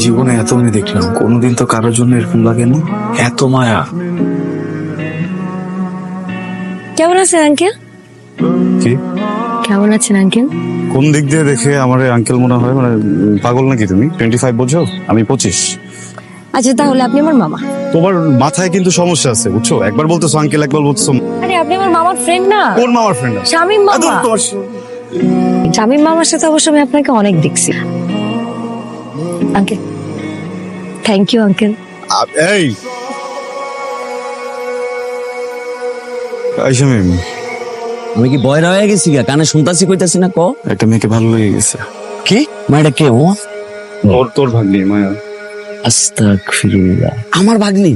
জীবনে এত মেয়ে দেখলাম, কোনোদিন তো কারোর জন্য এরকম লাগে না, এত মায়া। কেমন আছেন আঙ্কেল? কি কেমন আছেন আঙ্কেল? কোন দিক দিয়ে দেখে আমার আঙ্কেল মনে হয়? মানে পাগল নাকি তুমি? 25 বোঝো, আমি 25। আচ্ছা তাহলে আপনি আমার মামা। তোমার মাথায় কিন্তু সমস্যা আছে বুঝছো, একবার বলতেছো আঙ্কেল, একবার বলতেছো। আরে আপনি আমার মামার ফ্রেন্ড না? কোন মামার ফ্রেন্ড? শামীম মামা। শামীম মামার সাথে অবশ্য আমি আপনাকে অনেক দেখছি আঙ্কেল। Thank you uncle. এই শামীম, আমি কি বয়রা হয়ে গেছি গা? কানে শুনতাছি কইতাছি না ক। একটা মেয়েকে ভালো লেগে গেছে। কি মাইটা কে ও? তোর ভাগ্নি মায়া। আস্তাগফিরুল্লাহ। আমার ভাগ্নি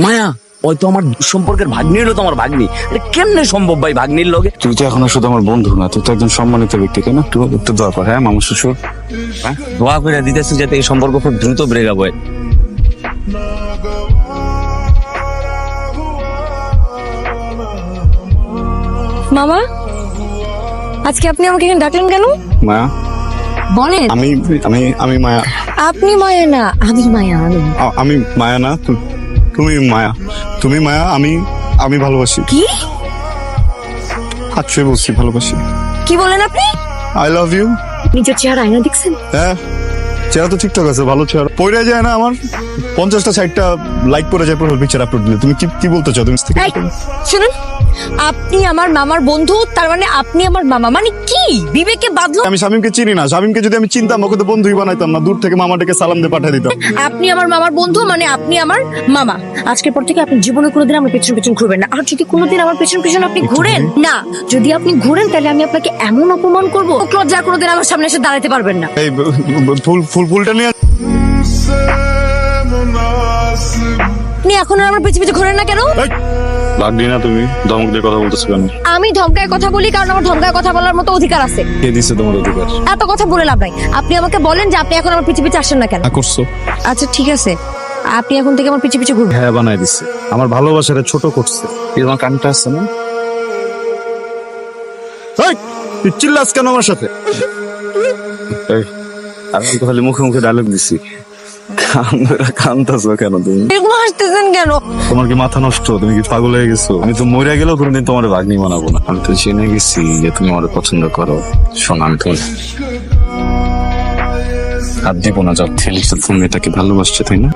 মায়া? ওই তো আমার সম্পর্কের ভাগ্নি হলো তো আমার ভাগ্নি। এটা কেমনে সম্ভব ভাই ভাগ্নির লগে? তুই তো এখন শুধু আমার বন্ধু না, তুই তো একজন সম্মানিত ব্যক্তি, কেন? একটু একটু দোয়া কর। হ্যাঁ মামা শ্বশুর, দোয়া করে দিতেছি যাতে এই সম্পর্ক খুব দ্রুত ব্রেকআপ হয়। মামা, আজকে আপনি আমাকে এখানে ডাকলেন কেন? মায়া বলেন। আমি আমি আমি মায়া। আপনি মায়া না, আমি মায়া। আমি মায়া না, তুমি মায়া। তুমি মায়া, আমি আমি ভালোবাসি। কি আচ্ছা বলছি ভালোবাসি। কি বলেন আপনি? I love you. নিজের চেহারা আয়না দেখছেন? হ্যাঁ, চেহারা তো ঠিকঠাক আছে, ভালো চেহারা। পড়ে যায় না আমার 50টা 60টা লাইক পড়ে যায় প্রোফাইল পিকচার আপলোড দিলে। তুমি কি বলতে চাও? তুমি এই, শুনুন, আপনি আমার মামার বন্ধু, তার মানে আপনি আমার মামা, মানে কি বিবেকে বাঁধলো? আমি শামীমকে চিনি না। শামীমকে যদি আমি চিনতাম, ওকে তো বন্ধুই বানাইতাম না, দূর থেকে মামাটাকে সালাম দিয়ে পাঠিয়ে দিতাম। আপনি আমার মামার বন্ধু, মানে আপনি আমার মামা। আজকের পর থেকে আপনি জীবনে কোনোদিন আমার পেছন পেছন ঘুরবেন না। আর যদি কোনোদিন আমার পেছন পেছন আপনি ঘুরেন না, যদি আপনি ঘুরেন তাহলে আমি আপনাকে এমন অপমান করবো, লজ্জা কোনোদিন আমার সামনে এসে দাঁড়াতে পারবেন না। এই ফুলটা নিয়ে আপনি এখন আর আমার পিছে পিছে ঘুরেন না কেন? লাগলি না, তুমি ধমক দিয়ে কথা বলতেছো কেন? আমি ধমকায় কথা বলি কারণ আমার ধমকায় কথা বলার মতো অধিকার আছে। কে দিছে তোমার অধিকার? এত কথা বলে লাভ নাই। আপনি আমাকে বলেন যে আপনি এখন আমার পিছে পিছে আসেন না কেন? না করছো? আচ্ছা ঠিক আছে, আপনি এখন থেকে আমার পিছে পিছে ঘুরবেন। হ্যাঁ বানাই দিছে, আমার ভালোবাসাটা ছোট করছে। এই তোমার কানটা আছে না? এই, তুই চিল্লাস কেন আমার সাথে? এই, আমি তো খালি মুখে মুখে ডায়লগ দিছি, কান্দাছো কেন তুমি? এরকম হাসতেছেন কেন? তোমার কি মাথা নষ্ট? তুমি কি পাগল হয়ে গেছো? আমি তো মরে গেলেও কোনোদিন তোমার ভাগ্নি বানাবো না। আমি তো জেনে গেছি যে তুমি আমার পছন্দ করো। শোন, আমি তোমার হাত দিব না। যখন ফেলিক্স মেয়েটাকে ভালোবাসছে, তাই না?